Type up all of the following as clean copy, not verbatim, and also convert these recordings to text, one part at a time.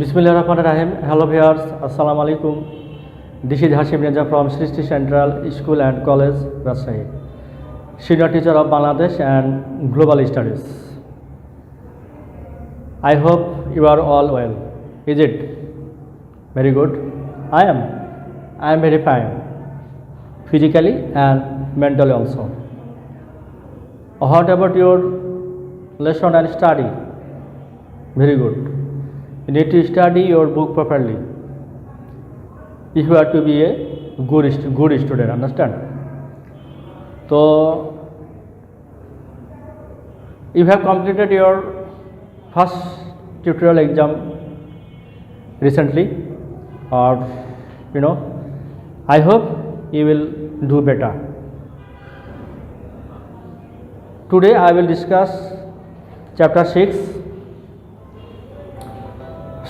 Bismillahirrahmanirrahim. Hello viewers, Assalamu alaikum. This is Hashim Raja from Srishti Central School and College, Rajshahi. Senior teacher of Bangladesh and Global Studies. I hope you are all well. Is it? Very good. I am very fine. Physically and mentally also. What about your lesson and study? Very good. You need to study your book properly if you are to be a good student, understand? So you have completed your first tutorial exam recently, or I hope you will do better. Today I will discuss chapter 6.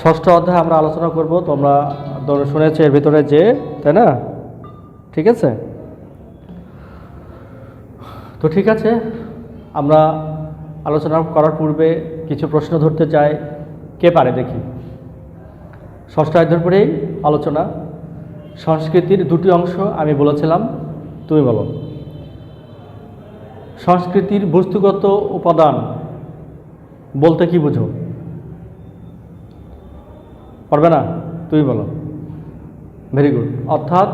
ষষ্ঠ অধ্যায় আমরা আলোচনা করব। তোমরা শুনেছো এর ভিতরে যে, তাই না? ঠিক আছে, তো ঠিক আছে, আমরা আলোচনা করার পূর্বে কিছু প্রশ্ন ধরতে চাই। কে পারে দেখি? ষষ্ঠ অধ্যায়ের পরেই আলোচনা। সংস্কৃতির দুটি অংশ আমি বলেছিলাম, তুমি বলো। সংস্কৃতির বস্তুগত উপাদান বলতে কি বুঝো? পারবে না? তুমি বলো। Very good. অর্থাৎ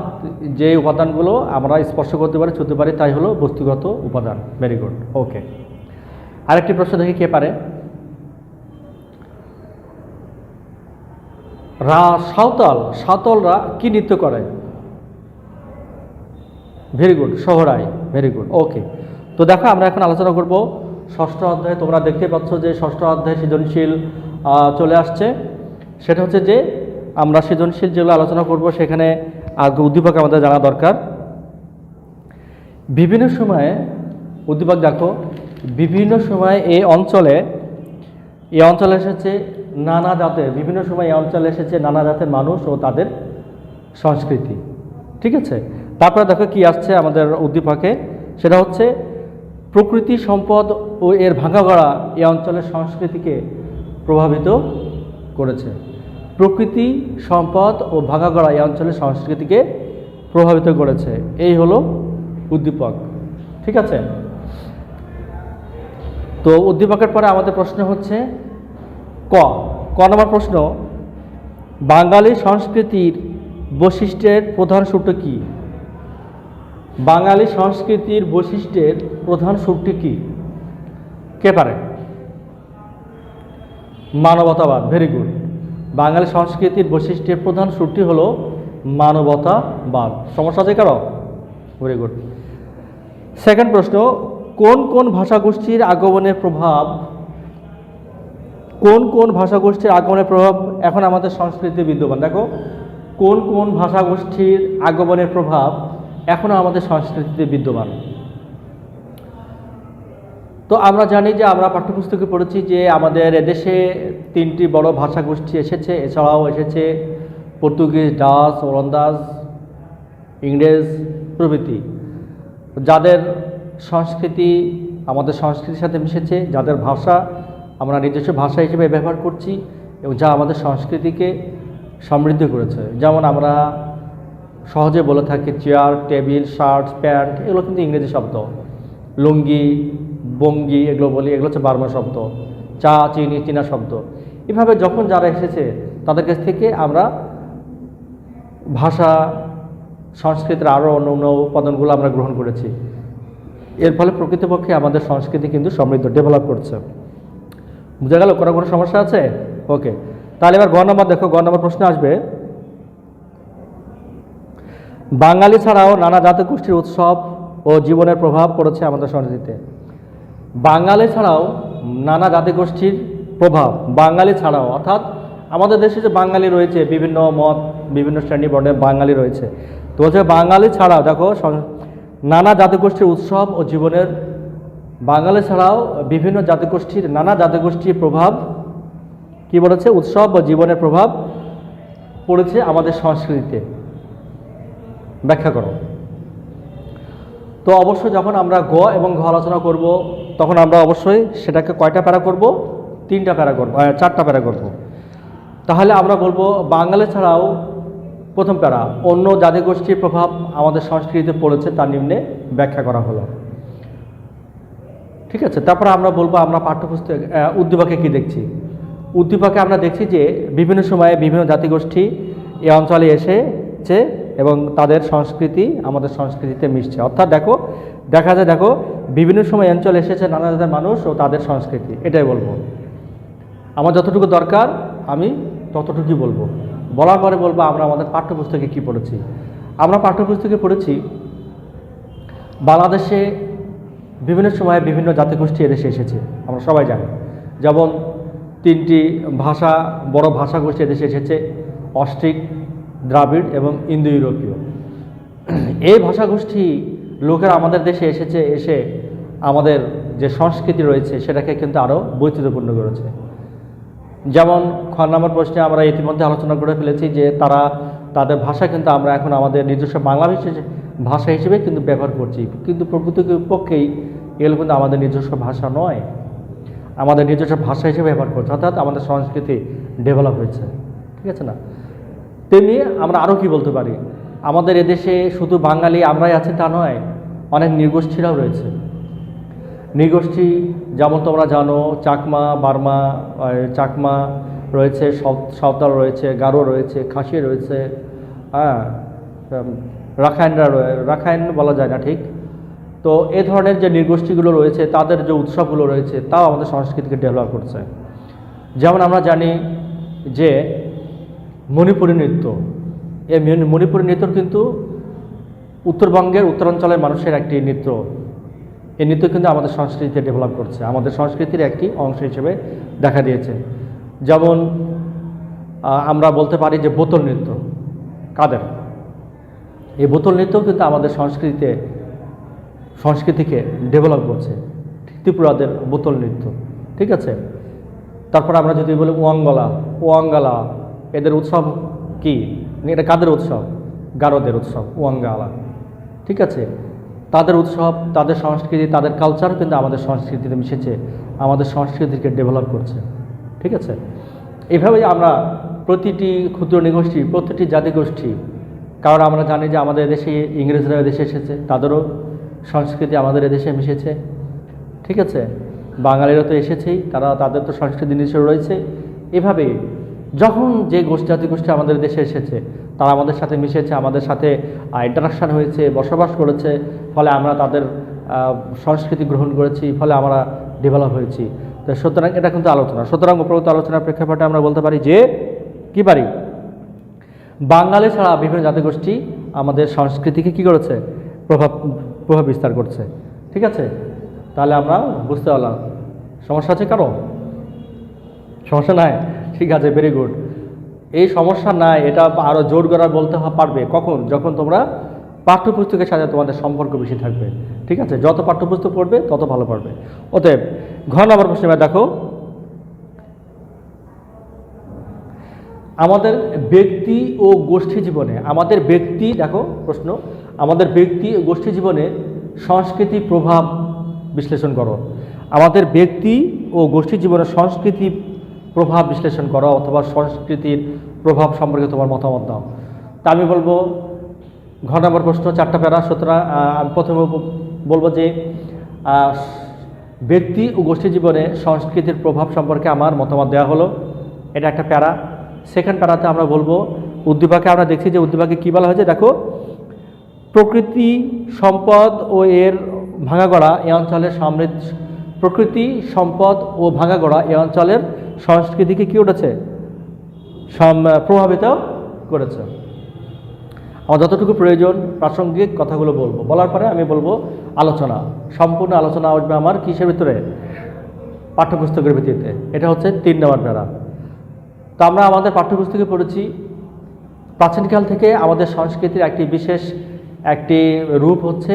যে উপাদানগুলো আমরা স্পর্শ করতে পারি, ছুঁতে পারি, তাই হলো বস্তুগত উপাদান। Very good, okay. আরেকটি প্রশ্ন দেখি, কে পারে? সাঁওতালরা কি নৃত্য করে? Very good, Sohrai. Very good, okay. তো দেখো, আমরা এখন আলোচনা করব ষষ্ঠ অধ্যায়ে। তোমরা দেখতে পাচ্ছ যে ষষ্ঠ অধ্যায়ে সৃজনশীল চলে আসছে। সেটা হচ্ছে যে আমরা সৃজনশীল যেগুলো আলোচনা করব সেখানে উদ্দীপক আমাদের জানা দরকার। বিভিন্ন সময়ে উদ্দীপক দেখো, বিভিন্ন সময়ে এই অঞ্চলে এসেছে নানা জাতের, বিভিন্ন সময় এই অঞ্চলে এসেছে নানা জাতের মানুষ ও তাদের সংস্কৃতি। ঠিক আছে, তারপরে দেখো কি আসছে আমাদের উদ্দীপকে, সেটা হচ্ছে প্রকৃতি সম্পদ ও এর ভাঙাগড়া এই অঞ্চলের সংস্কৃতিকে প্রভাবিত করেছে। প্রকৃতি সম্পদ ও ভাঙাগড়া এই অঞ্চলের সংস্কৃতিকে প্রভাবিত করেছে, এই হলো উদ্দীপক। ঠিক আছে, তো উদ্দীপকের পরে আমাদের প্রশ্ন হচ্ছে ক নম্বর প্রশ্ন, বাঙালি সংস্কৃতির বৈশিষ্ট্যের প্রধান সূত্র কি? বাঙালি সংস্কৃতির বৈশিষ্ট্যের প্রধান সূত্রটি কি? কে পারে? মানবতাবাদ। Very good. বাঙালি সংস্কৃতির বৈশিষ্ট্যের প্রধান সূত্রটি হলো মানবতাবাদ। সমস্যা আছে কারো? Very good. সেকেন্ড প্রশ্ন, কোন কোন ভাষাগোষ্ঠীর আগমনের প্রভাব এখন আমাদের সংস্কৃতিতে বিদ্যমান? দেখো, কোন কোন ভাষাগোষ্ঠীর আগমনের প্রভাব এখনও আমাদের সংস্কৃতিতে বিদ্যমান। তো আমরা জানি যে, আমরা পাঠ্যপুস্তকে পড়েছি যে আমাদের এদেশে 3টি বড় ভাষাগোষ্ঠী এসেছে। এছাড়াও এসেছে পর্তুগিজ, ডাচ, ওলন্দাজ, ইংরেজ প্রভৃতি, যাদের সংস্কৃতি আমাদের সংস্কৃতির সাথে মিশেছে, যাদের ভাষা আমরা নিজস্ব ভাষা হিসেবে ব্যবহার করছি এবং যা আমাদের সংস্কৃতিকে সমৃদ্ধ করেছে। যেমন আমরা সহজে বলে থাকি চেয়ার, টেবিল, শার্ট, প্যান্ট, এগুলো কিন্তু ইংরেজি শব্দ। লুঙ্গি, বঙ্গি, এগুলো বলি, এগুলো হচ্ছে বার্মা শব্দ। চা, চিনি, চীনা শব্দ। এভাবে যখন যারা এসেছে তাদের কাছ থেকে আমরা ভাষা, সংস্কৃতির আরও অন্য অন্য উপাদানগুলো আমরা গ্রহণ করেছি। এর ফলে প্রকৃতপক্ষে আমাদের সংস্কৃতি কিন্তু সমৃদ্ধ, ডেভেলপ করছে। বুঝা গেল? কোনো সমস্যা আছে? ওকে, তাহলে এবার গ নম্বর দেখো, গ নম্বর প্রশ্ন আসবে, বাঙালি ছাড়াও নানা জাতিগোষ্ঠীর উৎসব ও জীবনের প্রভাব পড়েছে আমাদের সংস্কৃতিতে। বাঙালি ছাড়াও নানা জাতিগোষ্ঠীর প্রভাব, বাঙালি ছাড়াও অর্থাৎ আমাদের দেশে যে বাঙালি রয়েছে, বিভিন্ন মত, বিভিন্ন শ্রেণী বর্ণের বাঙালি রয়েছে, তো হচ্ছে বাঙালি ছাড়াও দেখো নানা জাতিগোষ্ঠীর উৎসব ও জীবনের, বাঙালি ছাড়াও বিভিন্ন জাতিগোষ্ঠীর, নানা জাতিগোষ্ঠীর প্রভাব কি বলেছে? উৎসব ও জীবনের প্রভাব পড়েছে আমাদের সংস্কৃতিতে। ব্যাখ্যা করো। তো অবশ্যই যখন আমরা গ এবং ঘ আলোচনা করব তখন আমরা অবশ্যই সেটাকে কয়টা প্যারা করব? 3টা প্যারা করব, 4টা প্যারা করব। তাহলে আমরা বলবো বাঙালি ছাড়াও প্রথম প্যারা অন্য জাতিগোষ্ঠীর প্রভাব আমাদের সংস্কৃতিতে পড়েছে তার নিম্নে ব্যাখ্যা করা হলো। ঠিক আছে, তারপরে আমরা বলবো আমরা পাঠ্যপুস্তক উদ্দীপকে কি দেখছি। উদ্দীপকে আমরা দেখছি যে বিভিন্ন সময়ে বিভিন্ন জাতিগোষ্ঠী এই অঞ্চলে এসেছে এবং তাদের সংস্কৃতি আমাদের সংস্কৃতিতে মিশছে। অর্থাৎ দেখা যায় বিভিন্ন সময় অঞ্চলে এসেছে নানা জাতের মানুষ ও তাদের সংস্কৃতি। এটাই বলবো, আমার যতটুকু দরকার আমি ততটুকুই বলবো। বলার পরে বলবো আমরা আমাদের পাঠ্যপুস্তকে কি পড়েছি। আমরা পাঠ্যপুস্তকে পড়েছি বাংলাদেশে বিভিন্ন সময়ে বিভিন্ন জাতিগোষ্ঠী এদেশে এসেছে, আমরা সবাই জানি। যেমন 3টি বড় ভাষাগোষ্ঠী এদেশে এসেছে, অস্ট্রিক, দ্রাবিড় এবং ইন্দো ইউরোপীয়। এই ভাষাগোষ্ঠী লোকেরা আমাদের দেশে এসে আমাদের যে সংস্কৃতি রয়েছে সেটাকে কিন্তু আরও বৈচিত্র্যপূর্ণ করেছে। যেমন খ নম্বর প্রশ্নে আমরা ইতিমধ্যে আলোচনা করে ফেলেছি যে তাদের ভাষা কিন্তু আমরা এখন আমাদের নিজস্ব বাংলা ভাষা হিসেবে কিন্তু ব্যবহার করছি, কিন্তু প্রকৃতপক্ষেই এগুলো কিন্তু আমাদের নিজস্ব ভাষা নয়, আমাদের নিজস্ব ভাষা হিসেবে ব্যবহার করছে। অর্থাৎ আমাদের সংস্কৃতি ডেভেলপ হয়েছে, ঠিক আছে না। তেমনি আমরা আরও কি বলতে পারি, আমাদের এদেশে শুধু বাঙালি আমরাই আছি তা নয়, অনেক নৃগোষ্ঠীরাও রয়েছে। নৃগোষ্ঠী যেমন তোমরা জানো, চাকমা, বার্মা, চাকমা রয়েছে, সাঁওতাল রয়েছে, গারো রয়েছে, খাসি রয়েছে, হ্যাঁ, রাখাইন বলা যায় না ঠিক। তো এ ধরনের যে নৃগোষ্ঠীগুলো রয়েছে তাদের যে উৎসবগুলো রয়েছে তাও আমাদের সংস্কৃতিকে ডেভেলপ করছে। যেমন আমরা জানি যে মণিপুরী নৃত্য, এই মণিপুরী নৃত্য কিন্তু উত্তরবঙ্গের উত্তরাঞ্চলের মানুষের একটি নৃত্য। এই নৃত্য কিন্তু আমাদের সংস্কৃতিতে ডেভেলপ করছে, আমাদের সংস্কৃতির একটি অংশ হিসেবে দেখা দিয়েছে। যেমন আমরা বলতে পারি যে বোতল নৃত্য, কাদের এই বোতল নৃত্য কিন্তু আমাদের সংস্কৃতিকে ডেভেলপ করছে, ত্রিপুরাদের বোতল নৃত্য, ঠিক আছে। তারপর আমরা যদি বলি ওয়াঙ্গালা, এদের উৎসব কি, এটা কাদের উৎসব? গারোদের উৎসব, ওয়াঙ্গালা, ঠিক আছে। তাদের উৎসব, তাদের সংস্কৃতি, তাদের কালচার কিন্তু আমাদের সংস্কৃতিতে মিশেছে, আমাদের সংস্কৃতিকে ডেভেলপ করছে, ঠিক আছে। এইভাবেই আমরা প্রতিটি ক্ষুদ্র নৃগোষ্ঠী, প্রতিটি জাতিগোষ্ঠী, কারণ আমরা জানি যে আমাদের দেশে ইংরেজরা এদেশে এসেছে, তাদেরও সংস্কৃতি আমাদের এদেশে মিশেছে, ঠিক আছে। বাঙালিরা তো এসেছেই, তাদের তো সংস্কৃতি নিজস্ব রয়েছে। এভাবে যখন যে জাতিগোষ্ঠী আমাদের দেশে এসেছে তারা আমাদের সাথে মিশেছে, আমাদের সাথে ইন্টারাকশান হয়েছে, বসবাস করেছে, ফলে আমরা তাদের সংস্কৃতি গ্রহণ করেছি, ফলে আমরা ডেভেলপ হয়েছি। তো সুতরাং এটা কিন্তু আলোচনা, সুতরাং উপরোক্ত আলোচনার প্রেক্ষাপটে আমরা বলতে পারি যে বাঙালি ছাড়া বিভিন্ন জাতিগোষ্ঠী আমাদের সংস্কৃতিকে কি করেছে, প্রভাব বিস্তার করছে, ঠিক আছে। তাহলে আমরা বুঝতে পারলাম। সমস্যা আছে কারো? সমস্যা নাই, ঠিক আছে, ভেরি গুড। এই সমস্যা নাই, এটা আরও জোর করে বলতে পারবে কখন, যখন তোমরা পাঠ্যপুস্তকের সাথে তোমাদের সম্পর্ক বেশি থাকবে, ঠিক আছে। যত পাঠ্যপুস্তক পড়বে তত ভালো পারবে। অতএব ঘ নম্বর প্রশ্নে দেখো, আমাদের ব্যক্তি ও গোষ্ঠী জীবনে, আমাদের ব্যক্তি ও গোষ্ঠী জীবনে সংস্কৃতি প্রভাব বিশ্লেষণ করো। আমাদের ব্যক্তি ও গোষ্ঠী জীবনে সংস্কৃতি প্রভাব বিশ্লেষণ করো, অথবা সংস্কৃতির প্রভাব সম্পর্কে তোমার মতামত দাও। তা আমি বলবো ঘ নম্বর প্রশ্ন 4টা প্যারা। সুতরাং আমি প্রথমে বলবো যে ব্যক্তি ও গোষ্ঠী জীবনে সংস্কৃতির প্রভাব সম্পর্কে আমার মতামত দেওয়া হলো, এটা একটা প্যারা। সেকেন্ড প্যারাতে আমরা বলবো উদ্দীপকে আমরা দেখছি যে উদ্দীপকে কী বলা হয়েছে, দেখো, প্রকৃতি সম্পদ ও এর ভাঙাগড়া এই অঞ্চলের প্রকৃতি সম্পদ ও ভাঙাগড়া এই অঞ্চলের সংস্কৃতিকে কী উঠেছে, প্রভাবিত করেছে। আমার যতটুকু প্রয়োজন প্রাসঙ্গিক কথাগুলো বলবো, বলার পরে আমি বলবো আলোচনা, সম্পূর্ণ আলোচনা আসবে আমার কিসের ভিতরে, পাঠ্যপুস্তকের ভিত্তিতে। এটা হচ্ছে 3 নম্বর প্যারা। তো আমরা আমাদের পাঠ্যপুস্তকে পড়েছি প্রাচীনকাল থেকে আমাদের সংস্কৃতির একটি রূপ হচ্ছে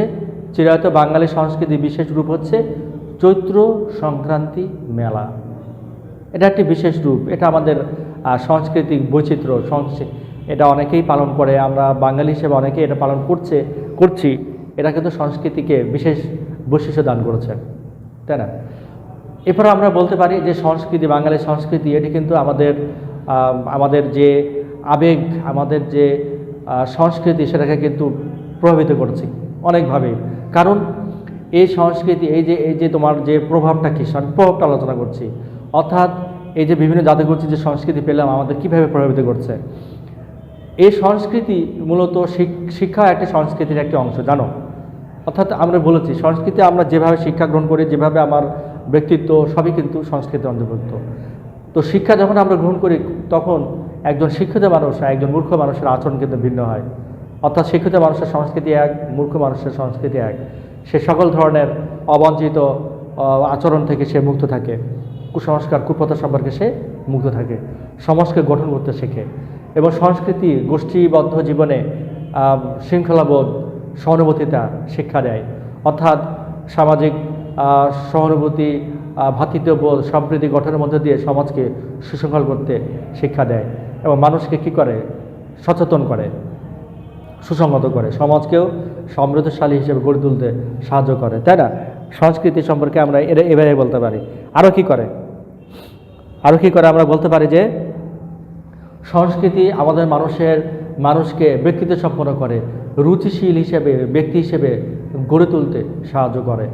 চিরায়ত বাঙালি সংস্কৃতির বিশেষ রূপ হচ্ছে চৈত্র সংক্রান্তি মেলা। এটা একটি বিশেষ রূপ, এটা আমাদের সাংস্কৃতিক বৈচিত্র্য, এটা অনেকেই পালন করে, আমরা বাঙালি হিসেবে অনেকেই এটা পালন করছি। এটা কিন্তু সংস্কৃতিকে বিশেষ বৈশিষ্ট্য দান করেছে, তাই না। এরপরে আমরা বলতে পারি যে বাঙালি সংস্কৃতি এটি কিন্তু আমাদের আমাদের যে আবেগ, আমাদের যে সংস্কৃতি, সেটাকে কিন্তু প্রভাবিত করছে অনেকভাবে। কারণ এই সংস্কৃতি, এই যে তোমার যে প্রভাবটা কি, প্রভাবটা আলোচনা করছি, অর্থাৎ এই যে বিভিন্ন জাতিগোষ্ঠীর যে সংস্কৃতি পেলাম আমাদের কীভাবে প্রভাবিত করছে। এই সংস্কৃতি মূলত শিক্ষা একটি সংস্কৃতির একটি অংশ, জানো। অর্থাৎ আমরা বলেছি সংস্কৃতি, আমরা যেভাবে শিক্ষা গ্রহণ করি, যেভাবে আমার ব্যক্তিত্ব, সবই কিন্তু সংস্কৃতির অন্তর্ভুক্ত। তো শিক্ষা যখন আমরা গ্রহণ করি, তখন একজন শিক্ষিত মানুষ আর একজন মূর্খ মানুষের আচরণ কিন্তু ভিন্ন হয়। অর্থাৎ শিক্ষিত মানুষের সংস্কৃতি এক, মূর্খ মানুষের সংস্কৃতি এক। সে সকল ধরনের অবাঞ্ছিত আচরণ থেকে সে মুক্ত থাকে, কুসংস্কার, কুপ্রথা সম্পর্কে সে মুক্ত থাকে, সমাজকে গঠন করতে শেখে। এবং সংস্কৃতি গোষ্ঠীবদ্ধ জীবনে শৃঙ্খলাবোধ, সহানুভূতিতা শিক্ষা দেয়। অর্থাৎ সামাজিক সহানুভূতি, ভ্রাতৃত্ববোধ, সম্প্রীতি গঠনের মধ্যে দিয়ে সমাজকে সুশৃঙ্খল করতে শিক্ষা দেয় এবং মানুষকে কী করে, সচেতন করে, সুসংহত করে, সমাজকেও সমৃদ্ধশালী হিসেবে গড়ে তুলতে সাহায্য করে, তাই না? সংস্কৃতি সম্পর্কে আমরা এবারে বলতে পারি। আরও কি করে আমরা বলতে পারি যে সংস্কৃতি আমাদের মানুষকে ব্যক্তিত্ব সম্পন্ন করে, রুচিশীল হিসেবে, ব্যক্তি হিসেবে গড়ে তুলতে সাহায্য করে।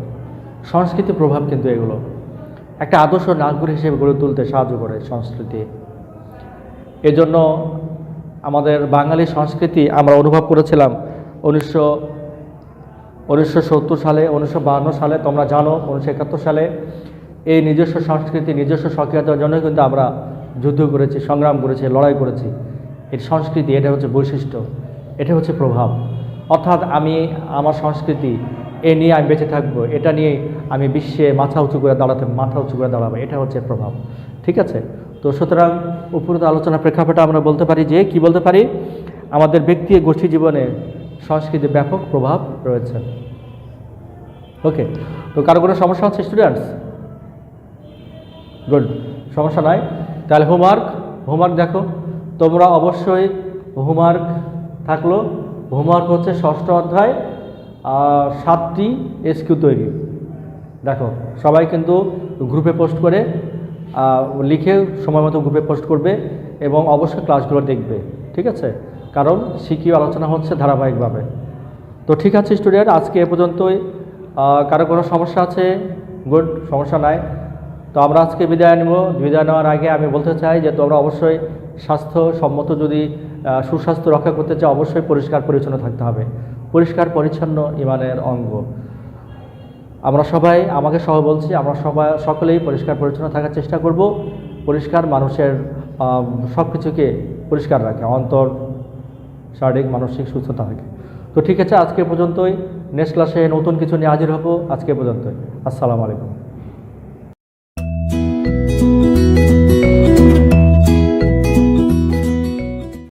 সংস্কৃতির প্রভাব কিন্তু এগুলো একটা আদর্শ নাগরিক হিসেবে গড়ে তুলতে সাহায্য করে সংস্কৃতি। এজন্য আমাদের বাঙালি সংস্কৃতি আমরা অনুভব করেছিলাম 1970 সালে, 1952 সালে, তোমরা জানো 1971 সালে। এই নিজস্ব সংস্কৃতি, নিজস্ব স্বকীয়তার জন্য কিন্তু আমরা যুদ্ধ করেছি, সংগ্রাম করেছি, লড়াই করেছি। এর সংস্কৃতি, এটা হচ্ছে বৈশিষ্ট্য, এটা হচ্ছে প্রভাব। অর্থাৎ আমি আমার সংস্কৃতি নিয়ে আমি বেঁচে থাকবো, এটা নিয়ে আমি বিশ্বে মাথা উঁচু করে দাঁড়াবো, এটা হচ্ছে প্রভাব। ঠিক আছে? তো সুতরাং উপরোক্ত আলোচনার প্রেক্ষাপটে আমরা বলতে পারি যে, কি বলতে পারি, আমাদের ব্যক্তি গোষ্ঠী জীবনে সংস্কৃতির ব্যাপক প্রভাব রয়েছে। ওকে, তো কারো কোনো সমস্যা হচ্ছে স্টুডেন্টস? গুড, সমস্যা নাই। তাহলে হোমওয়ার্ক দেখো, তোমরা অবশ্যই হোমওয়ার্ক থাকলো। হোমওয়ার্ক হচ্ছে 6ষ্ঠ অধ্যায় 7টি এসকিউ তৈরি। দেখো সবাই কিন্তু গ্রুপে পোস্ট করে লিখে সময় মতো গ্রুপে পোস্ট করবে এবং অবশ্যই ক্লাসগুলো দেখবে। ঠিক আছে? কারণ সিকিউ আলোচনা হচ্ছে ধারাবাহিকভাবে। তো ঠিক আছে স্টুডেন্ট, আজকে এ পর্যন্তই। কারো কোনো সমস্যা আছে? গুড, সমস্যা নাই। তো আমরা আজকে বিদায় নেব। বিদায় নেওয়ার আগে আমি বলতে চাই যে তোমরা অবশ্যই স্বাস্থ্যসম্মত, যদি সুস্বাস্থ্য রক্ষা করতে চাও, অবশ্যই পরিষ্কার পরিচ্ছন্ন থাকতে হবে। পরিষ্কার পরিচ্ছন্ন ইমানের অঙ্গ। আমরা সবাই, আমাকে সহ বলছি, আমরা সকলেই পরিষ্কার পরিচ্ছন্ন থাকার চেষ্টা করব। পরিষ্কার মানুষের সব কিছুকে পরিষ্কার রাখে, অন্তর, শারীরিক মানসিক সুস্থতা থাকে। তো ঠিক আছে, আজকে পর্যন্তই। নেক্সট ক্লাসে নতুন কিছু নিয়ে হাজির হব। আজকে পর্যন্তই। আসসালামু আলাইকুম।